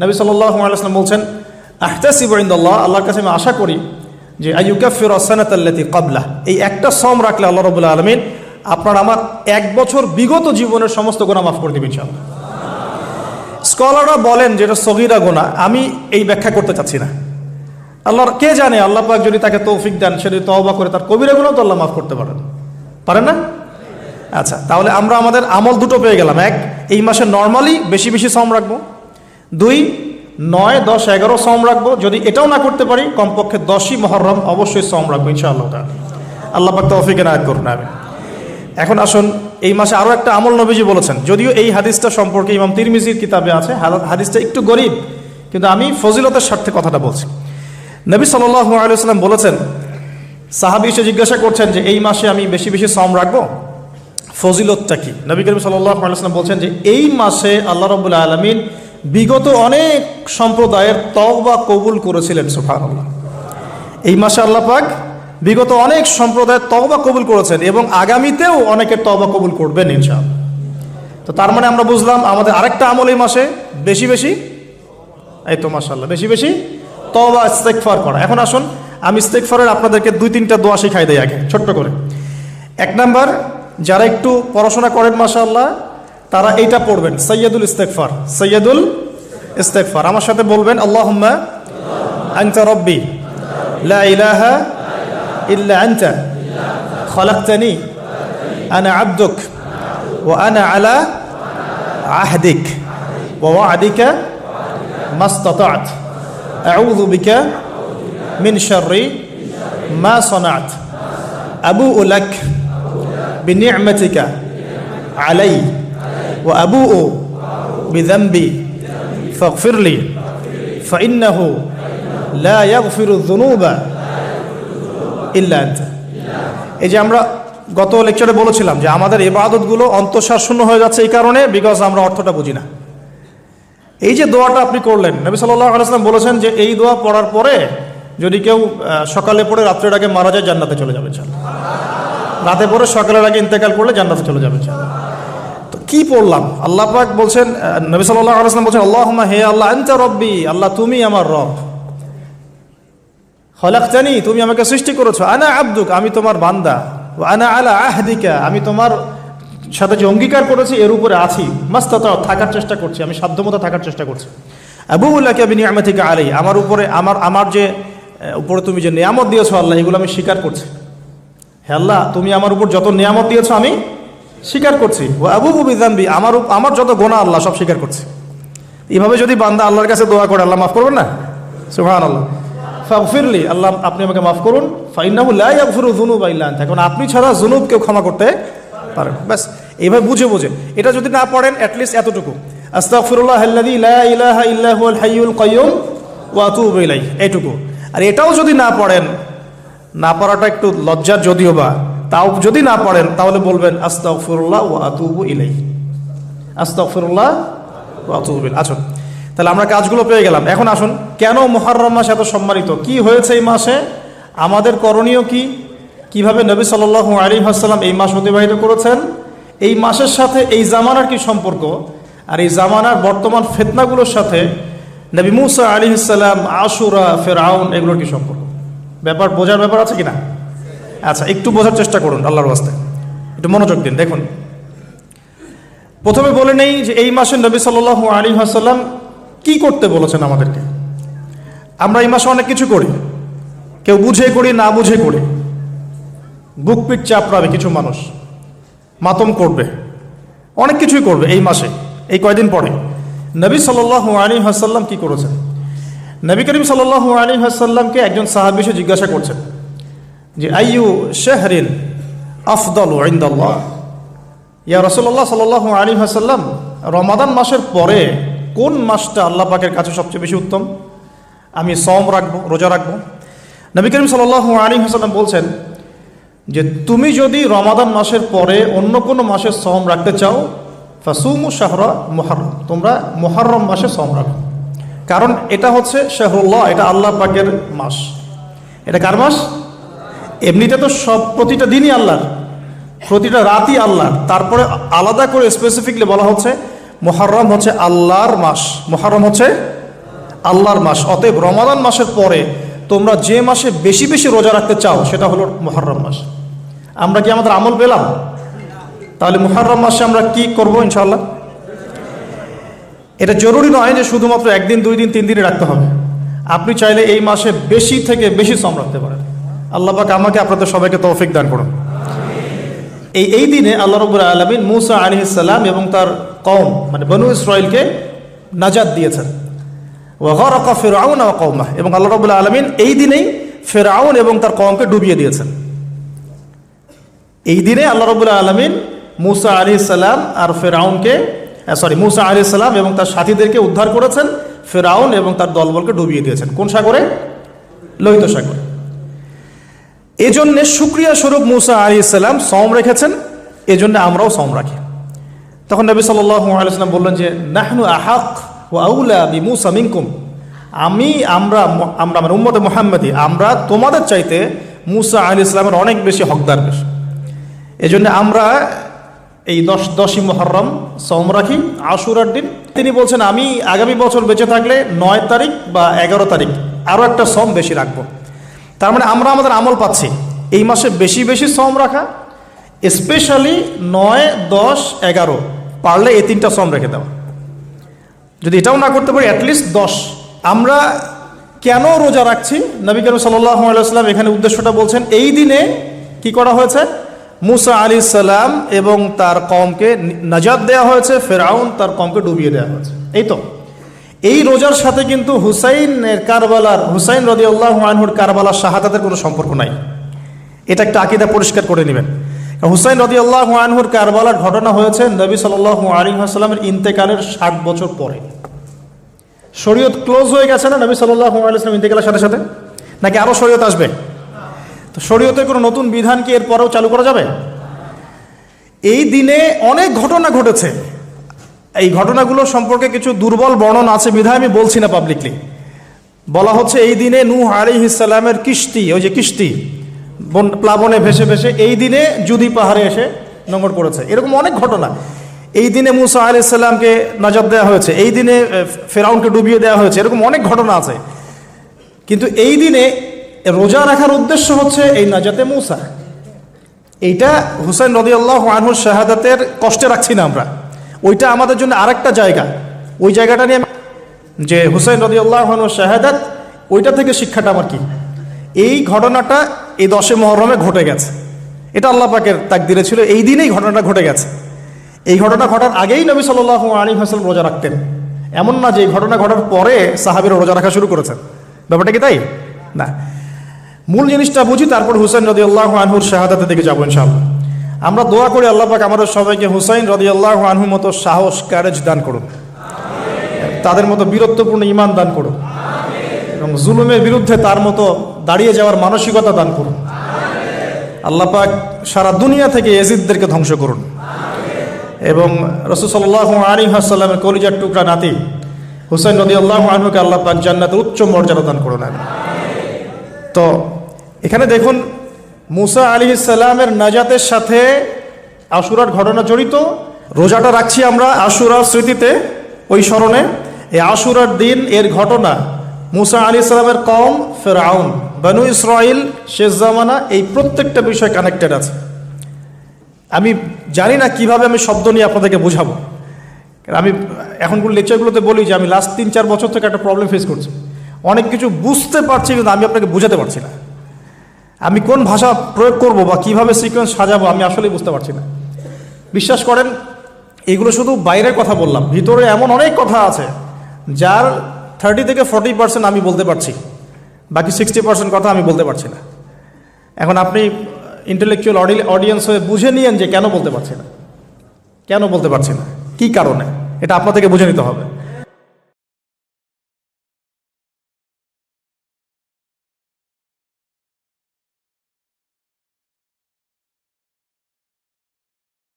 নবী সাল্লাল্লাহু আলাইহি ওয়াসাল্লাম বলছেন, আহতাসিবু ইনদাল্লাহ, আল্লাহর কাছে আমি আশা করি যে আইয়ুকাফিরু আস-সানাতাল্লাতী ক্বাবলাহ, এই একটা সওম রাখলে আল্লাহ রাব্বুল আলামিন আপনার আমার 1 বছর বিগত জীবনের সমস্ত গুনাহ মাফ করে দিবেন ইনশাআল্লাহ। স্কলাররা বলেন যে এটা সগীরা গুনাহ, আমি এই ব্যাখ্যা করতে চাচ্ছি না। আল্লাহর কে জানে, আল্লাহ পাক যদি তাকে তৌফিক দেন, সে যদি তওবা করে তার কবিরা গুনাহ তো আল্লাহ মাফ করতে পারেন না? আচ্ছা, তাহলে আমরা আমাদের আমল দুটো পেয়ে গেলাম। 1, এই মাসে নর্মালি বেশি বেশি সওম রাখবো। 2, 9, 10, 11 সওম রাখবো। যদি এটাও না করতে পারি, কমপক্ষে 10ই মুহররম অবশ্যই সওম রাখবো ইনশাআল্লাহ তাআলা। আল্লাহ পাক তৌফিক এনায়েত করুন, আমিন। এখন আসুন, এই মাসে আরও একটা আমল নবীজি বলেছেন, যদিও এই হাদিসটা সম্পর্কে ইমাম তিরমিজির কিতাবে আছে, হাদিসটা একটু গরীব, কিন্তু আমি ফজিলতের স্বার্থে কথাটা বলছি। নবী সাল্লাল্লাহু আলাইহি ওয়াসাল্লাম বলেছেন, সাহাবী এসে জিজ্ঞাসা করছেন যে এই মাসে আমি বেশি বেশি সওম রাখবো, ফজিলতটা কি? নবী করিম সাল্লাল্লাহু আলাইহি ওয়াসাল্লাম বলছেন যে এই মাসে আল্লাহ রাব্বুল আলামিন বিগত অনেক সম্প্রদায়ের তওবা কবুল করেছিলেন। সুবহানাল্লাহ। এই মাসে আল্লাহ পাক বিগত অনেক সম্প্রদায়ের তওবা কবুল করেছেন এবং আগামীতেও অনেকের তওবা কবুল করবেন ইনশাআল্লাহ। তো তার মানে আমরা বুঝলাম আমাদের আরেকটা আমল এই মাসে বেশি বেশি, এই তো মাশাআল্লাহ, বেশি বেশি তওবা ইস্তেগফার করা। এখন আসুন, আমি ইস্তেগফারের আপনাদেরকে 2-3টা দোয়া শিখাই দেই আগে ছোট্ট করে। 1 নাম্বার, যারা একটু পড়াশোনা করেন মাশাআল্লাহ, তারা এইটা পড়বেন, সাইয়্যিদুল ইস্তেগফার। সাইয়্যিদুল ইস্তেগফার আমার সাথে বলবেন, আল্লাহুম্মা আনতা রাব্বি লা ইলাহা ইল্লা আনতা খালাকতানি আনা আবদুক ওয়া আনা আলা আহদিক ওয়া ওয়া'দিকা মাসতাতা'ত আউযু বিকা মিন শাররি মা সানা'ত আবুউ লাক বিনি'মাতিকা আলাই ওয়া আবুউ বিযামবি ফাগফিরলি ফাইন্নাহু লা ইয়াগফিরু যুনুবা ইল্লা আনতা। এই যে আমরা গত লেকচারে বলেছিলাম যে আমাদের ইবাদতগুলো অন্তঃসার শূন্য হয়ে যাচ্ছে এই কারণে, বিকজ আমরা অর্থটা বুঝি না। এই যে দোয়াটা আপনি করলেন, নবী সাল্লাল্লাহু আলাইহি ওয়াসাল্লাম বলেছেন যে এই দোয়া পড়ার পরে যদি কেউ সকালে পড়ে রাত্রের আগে মারা যায়, জান্নাতে চলে যাবে ইনশাআল্লাহ। রাতে পড়ে সকালের আগে ইন্তেকাল করলে জান্নাতে চলে যাবে ইনশাআল্লাহ। তো কি পড়লাম? আল্লাহ পাক বলছেন, নবী সাল্লাল্লাহু আলাইহি ওয়াসাল্লাম বলছেন, আল্লাহুম্মা, হে আল্লাহ, আনতা রাব্বি, আল্লাহ তুমি আমার রব, খালাকতানি, তুমি আমাকে সৃষ্টি করেছো, আনা আবদুক, আমি তোমার বান্দা, ওয়া আনা আলা আহদিকা, আমি তোমার সাথে যে অঙ্গীকার করেছি এর উপরে আছি, মাস্তাতা, থাকার চেষ্টা করছি, আমি সাধ্যমতো থাকার চেষ্টা করছি। আবুউ লাকা বিনি'মাতিকা আলাই, আমার উপরে আমার যে উপরে তুমি যে নিয়ামত দিয়েছো আল্লাহ, এগুলো আমি স্বীকার করছি। হে আল্লাহ, তুমি আমার উপর যত নিয়ামত দিয়েছো আমি স্বীকার করছি। ওয়া আবুউ বিযামবি, আমার যত গুনাহ আল্লাহ সব স্বীকার করছি। এইভাবে যদি বান্দা আল্লাহর কাছে দোয়া করে, আল্লাহ মাফ করবেন না? সুবহানাল্লাহ। ফাগফিরলি, আল্লাহ আপনি আমাকে মাফ করুন। ফাইন্নাহু লা ইয়াগফিরু যুনুবা ইল্লা আনতা, কারণ আপনি ছাড়া যুনুব কেউ ক্ষমা করতে পারেন। ব্যাস এইভাবে বুঝে এটা যদি না পড়েন, অ্যাটলিস্ট এতটুকু, আস্তাগফিরুল্লাহাল্লাযী লা ইলাহা ইল্লা হুয়াল হাইয়ুল কাইয়্যুম ওয়া আতুবু ইলাইহি, এইটুকু। আর এটাও যদি না পড়েন, না পড়াটা একটু লজ্জার যদিও বা, তাও যদি না পড়েন তাহলে বলবেন আস্তাগফিরুল্লাহ ওয়া আতুবু ইলাইহি, আস্তাগফিরুল্লাহ ওয়া আতুবু ইলাইহি। আচ্ছা, তাহলে আমরা কাজগুলো পেয়ে গেলাম। এখন আসুন, কেন মুহররম মাস এত সম্মানিত, কি হয়েছে এই মাসে, আমাদের করণীয় কি, কিভাবে নবী সাল্লাল্লাহু আলাইহি ওয়াসাল্লাম এই মাস অতিবাহিত করেছেন, এই মাসের সাথে এই জামানার কি সম্পর্ক, আর এই জামানার বর্তমান ফিতনাগুলোর সাথে নবী মুসা আলাইহিস সালাম, আশুরা, ফিরআউন, এগুলোর কি সম্পর্ক, বোঝার ব্যাপার আছে কিনা? আচ্ছা, একটু বোঝার চেষ্টা করুন আল্লাহর ওয়াস্তে, একটু মনোযোগ দিন। দেখুন, প্রথমে বলে নেই যে এই মাসে নবী সাল্লাল্লাহু আলাইহি ওয়াসাল্লাম কি করতে বলেছেন আমাদেরকে। আমরা এই মাসে অনেক কিছু করি, কেউ বুঝে করি, না বুঝে করি। বুক পিট চাপড়াবে কিছু মানুষ, মাতম করবে, অনেক কিছুই করবে এই মাসে, এই কয়দিন পরে। নবী সাল্লাল্লাহু আলাইহি ওয়াসাল্লাম কি করেছেন? নবী করিম সাল্লাল্লাহু আলাইহি ওয়াসাল্লামকে একজন সাহাবী এসে জিজ্ঞাসা করছেন যে আইয়ু শাহরিন আফদালু ইনদাল্লাহ, ইয়া রাসূলুল্লাহ সাল্লাল্লাহু আলাইহি ওয়াসাল্লাম, রমাদান মাসের পরে কোন মাসটা আল্লাহ পাকের কাছে সবচেয়ে বেশি উত্তম, আমি সওম রাখবো, রোজা রাখবো? নবী করিম সাল্লাল্লাহু আলাইহি ওয়াসাল্লাম বলছেন যে তুমি যদি রমাদান মাসের পরে অন্য কোনো মাসের সওম রাখতে চাও, ফাসুমু শাহরা মুহররম, তোমরা মুহররম মাসে সওম রাখো। কারণ এটা হচ্ছে শাহরুল্লাহ, এটা আল্লাহ পাকের মাস। এটা কার মাস? এমনিতে তো সব প্রতিটা দিনই আল্লাহর, প্রতিটা রাতই আল্লাহর, তারপরে আলাদা করে স্পেসিফিকলি বলা হচ্ছে মুহররম হচ্ছে আল্লাহর মাস, মুহররম হচ্ছে আল্লাহর মাস, অতএব রমাদান মাসের পরে তোমরা যে মাসে বেশি বেশি রোজা রাখতে চাও সেটা হলো মুহররম মাস। আমরা কি আমাদের আমল পেলাম? তাহলে মুহররম মাসে আমরা কি করব ইনশাআল্লাহ? এটা জরুরি নয় যে শুধুমাত্র একদিন, 2 দিন, 3 দিনে রাখতে হবে। আপনি চাইলে এই মাসে বেশি থেকে বেশি শ্রম রাখতে পারেন। আল্লাহ পাক আমাকে আপনাদের সবাইকে তৌফিক দান করুন। এই দিনে আল্লাহ রাব্বুল আলামিন মূসা আলাইহিস সালাম এবং তার কওম মানে বনু ইসরাইলকে নাজাত দিয়েছেন। ওয়া গরাকা ফিরআউন ওয়া কওমাহ, এবং আল্লাহ রাব্বুল আলামিন এই দিনেই ফিরআউন এবং তার কওমকে ডুবিয়ে দিয়েছেন। এই দিনে আল্লাহ রাব্বুল আলামিন মূসা আলাইহিস সালাম আর ফিরআউনকে মূসা আলাইহিস সালাম এবং তার সাথীদেরকে উদ্ধার করেছেন। ফিরআউন এবং তার দলবলকে ডুবিয়ে দিয়েছেন কোন সাগরে? লোহিত সাগরে। এজন্য শুকরিয়া স্বরূপ মূসা আলাইহিস সালাম সওম রেখেছেন, এজন্য আমরাও সওম রাখি। তখন নবী সাল্লাল্লাহু আলাইহি ওয়াসাল্লাম বললেন যে নাহনু আহাক ওয়া আউলা বিমূসা মিনকুম, আমরা মানে উম্মতে মুহাম্মাদি, আমরা তোমাদের চাইতে মূসা আলাইহিস সালামের অনেক বেশি হকদার বেশি। এজন্য আমরা এই 10ই মুহররম সওম রাখি আশুরার দিন। তিনি বলছেন আমি আগামী বছর বেঁচে থাকলে 9 তারিখ বা 11 তারিখ আরও একটা সওম বেশি রাখবো। তার মানে আমরা আমাদের আমল পাচ্ছি এই মাসে বেশি বেশি সওম রাখা, স্পেশালি 9, 10, 11 পারলে এই 3টা সওম রেখে দেওয়া। যদি এটাও না করতে পারি অ্যাটলিস্ট 10। আমরা কেন রোজা রাখছি? নবী করিম সাল্লাল্লাহু আলাইহি ওয়াসাল্লাম এখানে উদ্দেশ্যটা বলছেন। এই দিনে কি করা হয়েছে? মূসা আলাইহিস সালাম এবং তার কওমকে নাজাত দেওয়া হয়েছে, ফিরআউন তার কওমকে ডুবিয়ে দেওয়া হয়েছে। এই তো এই রোজার সাথে কিন্তু হুসাইন রাদিয়াল্লাহু আনহুর কারবালার শাহাদাতের কোনো সম্পর্ক নাই। এটা একটা আকীদা পরিষ্কার করে নেবেন। হুসাইন রাদিয়াল্লাহু আনহুর কারবালার ঘটনা হয়েছে নবী সাল্লাল্লাহু আলাইহি ওয়াসাল্লামের ইন্তেকালের 60 বছর পরে। শরীয়ত ক্লোজ হয়ে গেছে না নবী সাল্লাল্লাহু আলাইহি ওয়াসাল্লাম ইন্তেকালের সাথে সাথে, নাকি আরও শরীয়ত আসবে? তো শরীয়তের কোনো নতুন বিধান কি এরপরেও চালু করা যাবে? এই দিনে অনেক ঘটনা ঘটেছে। এই ঘটনাগুলো সম্পর্কে কিছু দুর্বল বর্ণনা আছে বিধায় আমি বলছি না পাবলিকলি। বলা হচ্ছে এই দিনে নূহ আলাইহিস সালামের কিস্তি, ওই যে কিস্তি প্লাবনে ভেসে ভেসে এই দিনে জুদি পাহাড়ে এসে নোঙর পড়েছে। এরকম অনেক ঘটনা। এই দিনে মূসা আলাইহিস সালামকে নাজাত দেওয়া হয়েছে, এই দিনে ফিরআউনকে ডুবিয়ে দেওয়া হয়েছে, এরকম অনেক ঘটনা আছে। কিন্তু এই দিনে রোজা রাখার উদ্দেশ্য হচ্ছে এই নাজাতে মূসা। এইটা হুসাইন রাদিয়াল্লাহু আনহুর শাহাদাতের কষ্টে রাখছি না আমরা, ওইটা আমাদের জন্য আরেকটা জায়গা। ওই জায়গাটা নিয়ে যে হুসাইন রাদিয়াল্লাহু আনহুর শাহাদাত, ওইটা থেকে শিক্ষাটা আমার কি? এই ঘটনাটা এই 10 মুহররমে ঘটে গেছে। এটা আল্লাহ পাকের তাকদিরে ছিল, এই দিনেই ঘটনাটা ঘটে গেছে। এই ঘটনা ঘটার আগেই নবী সাল্লাল্লাহু আলাইহি ওয়াসাল্লাম রোজা রাখতেন। এমন না যে এই ঘটনা ঘটার পরে সাহাবীরা রোজা রাখা শুরু করেছেন, ব্যাপারটা কি তাই না। মূল জিনিসটা বুঝি, তারপর হুসাইন রাদিয়াল্লাহু আনহুর শাহাদাতের দিকে যাবো ইনশাআল্লাহ। আমরা দোয়া করি আল্লাহ পাক আমাদের সবাইকে হুসাইন রাদিয়াল্লাহু আনহুর মতো সাহস, ক্যারেজ দান করুন, তাদের মতো বীরত্বপূর্ণ ঈমান দান করুন, এবং জুলুমের বিরুদ্ধে তার মতো দাঁড়িয়ে যাওয়ার মানসিকতা দান করুন। আল্লাহ পাক সারা দুনিয়া থেকে ইয়াজিদদেরকে ধ্বংস করুন, এবং রাসূল সাল্লাল্লাহু আলাইহি ওয়াসাল্লামের কলিজার টুকরা নাতি হুসাইন রাদিয়াল্লাহু আনহুকে আল্লাহ পাক জান্নাতের উচ্চ মর্যাদা দান করুন। তো এখানে দেখুন মূসা আলাইহিস সালামের নাজাতের সাথে আশুরার ঘটনা জড়িত। রোজাটা রাখছি আমরা আশুরার স্মৃতিতে, ওই স্মরণে। এই আশুরার দিন এর ঘটনা, মূসা আলাইহিস সালামের কওম, ফিরআউন, বনু ইসরাইল, শেষ জামানা, এই প্রত্যেকটা বিষয় কানেক্টেড আছে। আমি জানি না কিভাবে আমি শব্দ নিয়ে আপনাদেরকে বোঝাবো। আমি এখনগুলো লেকচারগুলোতে বলি যে আমি লাস্ট 3-4 বছর থেকে একটা প্রবলেম ফেস করছি। অনেক কিছু বুঝতে পারছি কিন্তু আমি আপনাকে বোঝাতে পারছি না। আমি কোন ভাষা প্রয়োগ করব বা কিভাবে সিকোয়েন্স সাজাবো আমি আসলেই বুঝতে পারছি না। বিশ্বাস করেন, এগুলো শুধু বাইরের কথা বললাম, ভিতরে এমন অনেক কথা আছে যার 30 থেকে 40% আমি বলতে পারছি, বাকি 60% কথা আমি বলতে পারছি না। এখন আপনি ইন্টেলেকচুয়াল অডিয়েন্স হয়ে বুঝে নিয়েন যে কেন বলতে পারছি না, কেন বলতে পারছি না, কী কারণে, এটা আপনাদেরকে বুঝে নিতে হবে।